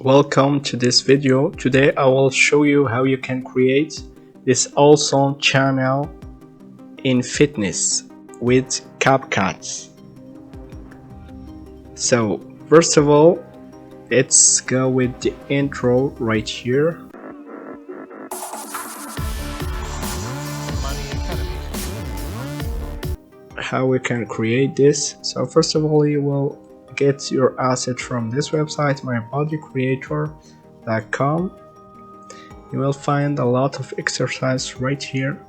Welcome to this video. Today I will show you how you can create this awesome channel in fitness with CapCut. So first of all, let's go with the intro right here. How we can create this. So first of all, you will get your asset from this website, mybodycreator.com. You will find a lot of exercise right here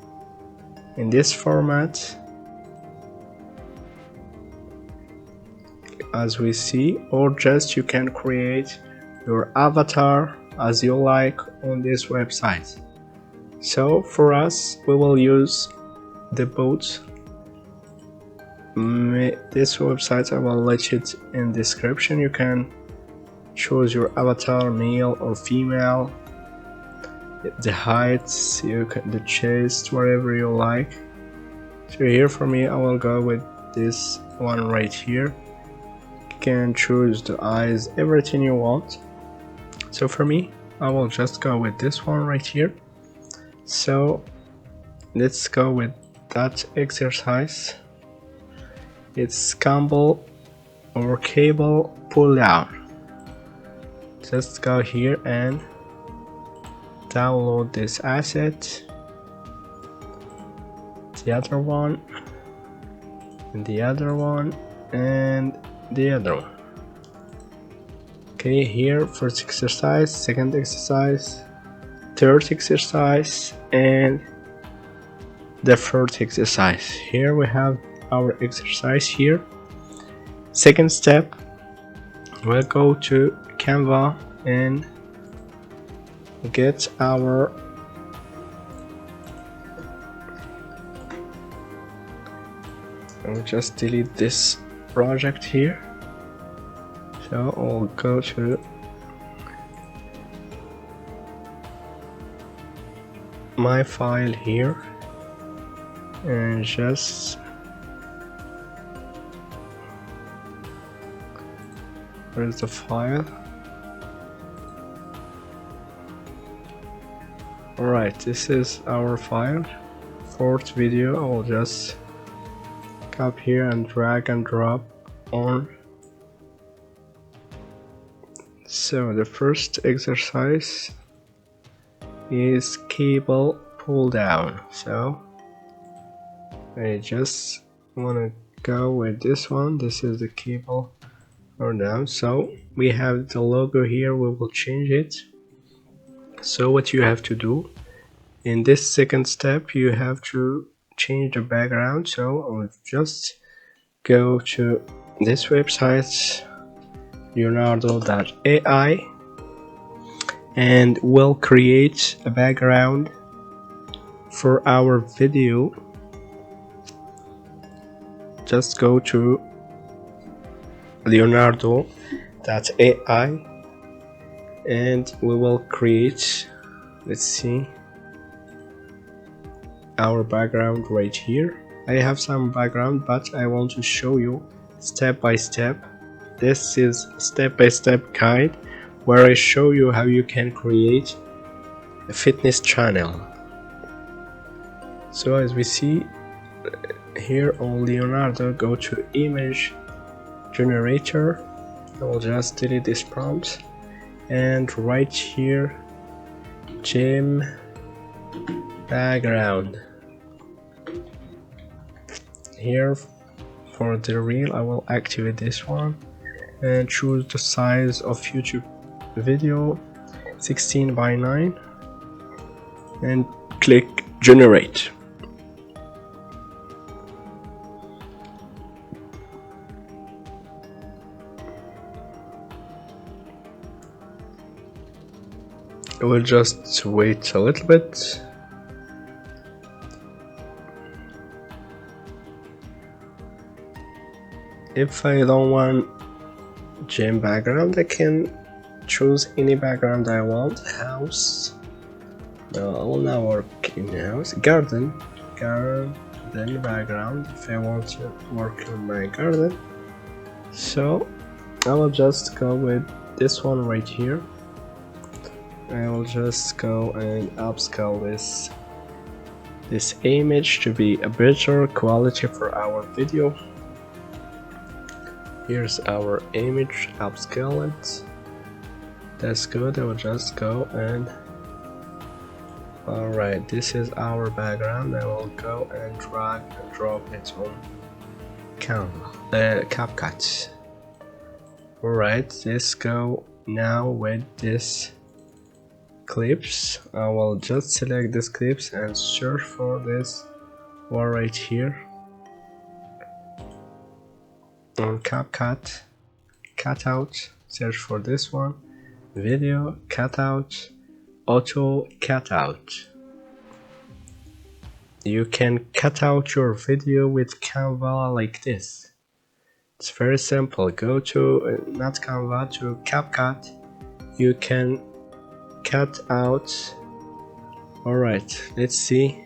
in this format, as we see, or just you can create your avatar as you like on this website. So for us, we will use the boat. This website I will let it in description. You can choose your avatar, male or female, the heights, the chest, whatever you like. So here for me, I will go with this one right here. You can choose the eyes, everything you want. So for me, I will just go with this one right here. So let's go with that exercise. It's cable or cable pull down. Just go here and download this asset, the other one, and the other one, and the other one. Okay, here first exercise, second exercise, third exercise, and the fourth exercise. Here we have our exercise here. Second step, we'll go to Canva and get our I'll just delete this project here. So I'll go to my file here and just where's the file? Alright, this is our file. Fourth video, I'll just copy here and drag and drop on. So the first exercise is cable pull down. So I just want to go with this one. This is the cable pull down. So we have the logo here, we will change it. So what you have to do in this second step, you have to change the background. So I'll just go to this website, leonardo.ai, and we'll create a background for our video. Just go to leonardo.ai and we will create, let's see, our background right here. I have some background, but I want to show you step by step. This is step-by-step guide where I show you how you can create a fitness channel. So as we see here on Leonardo, go to image generator. I will just delete this prompt and right here, gym background. Here for the reel, I will activate this one and choose the size of YouTube video, 16:9, and click generate. I will just wait a little bit. If I don't want gym background, I can choose any background I want. House, no, I will not work in house. Garden background, if I want to work in my garden. So I will just go with this one right here. I will just go and upscale this image to be a better quality for our video. Here's our image, upscale it. That's good. I will just go and alright, this is our background. I will go and drag and drop it on Canva, CapCut. Alright, let's go now with this clips. I will just select this clips and search for this one right here on CapCut, cutout, search for this one, video, cutout, auto cutout. You can cut out your video with Canva like this. It's very simple. Go to not Canva, to CapCut. You can cut out. Alright, let's see.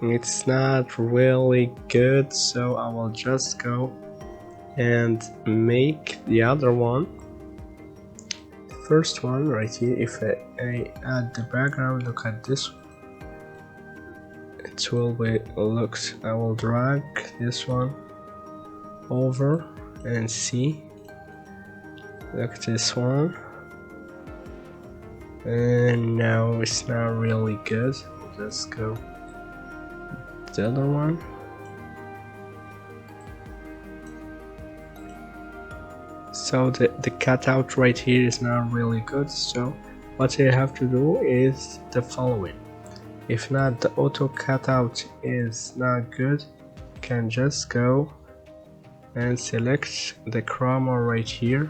It's not really good, so I will just go and make the other one. The first one right here, if I add the background, look at this one. It will be looks. I will drag this one over and see. Look at this one. And now it's not really good. Let's go the other one. So the cutout right here is not really good, so what you have to do is the following. If not, the auto cutout is not good, you can just go and select the chroma right here,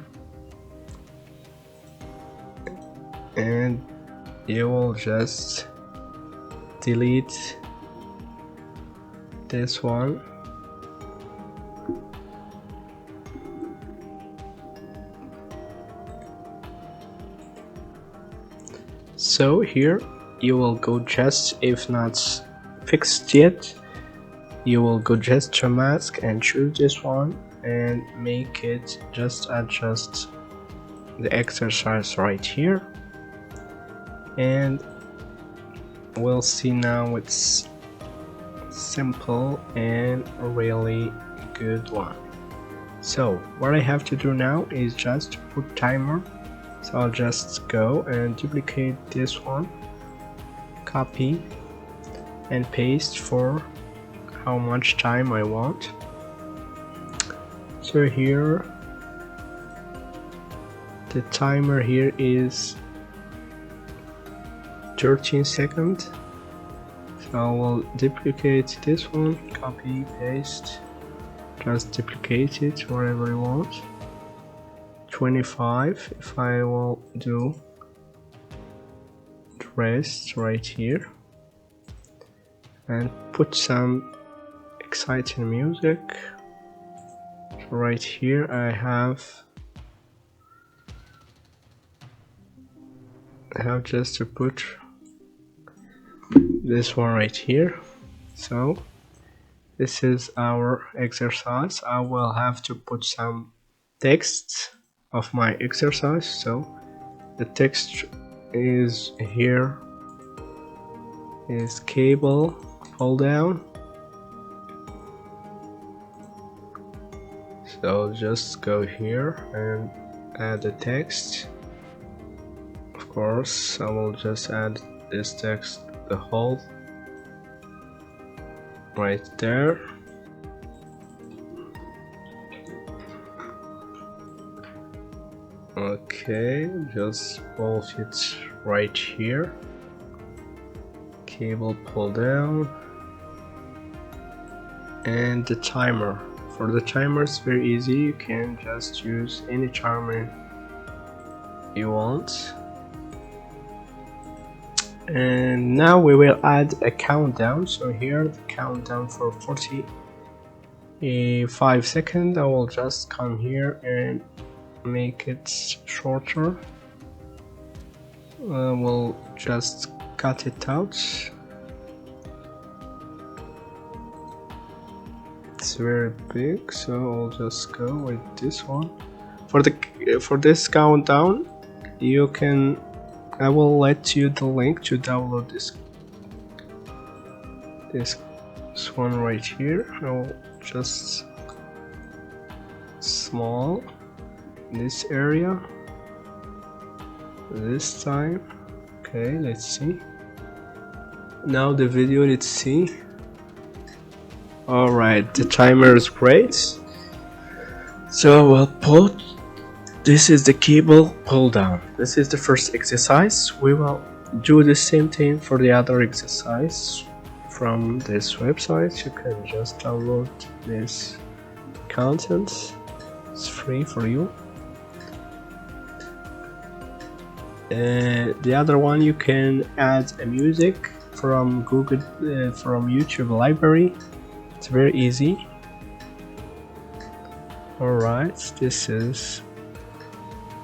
and you will just delete this one. So here you will go just, if not fixed yet, you will go just to mask and choose this one and make it just adjust the exercise right here, and we'll see now it's simple and a really good one. So what I have to do now is just put timer. So I'll just go and duplicate this one, copy and paste for how much time I want. So here the timer here is 13 seconds. So I will duplicate this one, copy, paste, just duplicate it wherever you want. 25 if I will do the rest right here and put some exciting music. So right here I have just to put this one right here. So this is our exercise. I will have to put some text of my exercise. So the text is here is cable pull down. So just go here and add the text. Of course I will just add this text the whole right there. Okay, just bolt it right here. Cable pull down. And the timer. For the timer it's very easy, you can just use any timer you want. And now we will add a countdown. So here the countdown for 45 seconds. I will just come here and make it shorter. We'll just cut it out. It's very big, so I'll just go with this one. For this countdown, you can I will let you the link to download this one right here. I'll just small this area this time. Okay, let's see. Now the video, let's see. Alright, the timer is great. So we'll put, this is the cable pull down. This is the first exercise. We will do the same thing for the other exercise from this website. You can just download this content. It's free for you. The other one, you can add a music from Google, from YouTube library. It's very easy. Alright, this is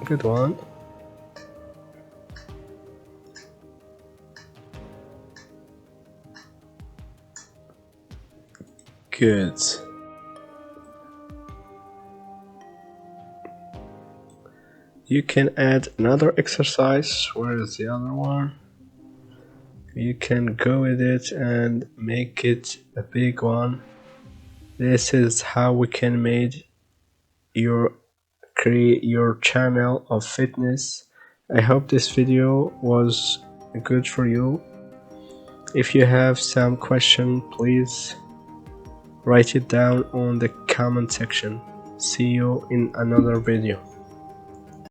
a good one. Good. You can add another exercise. Where is the other one? You can go with it and make it a big one. This is how we can create your channel of fitness. I hope this video was good for you. If you have some question, please write it down on the comment section. See you in another video.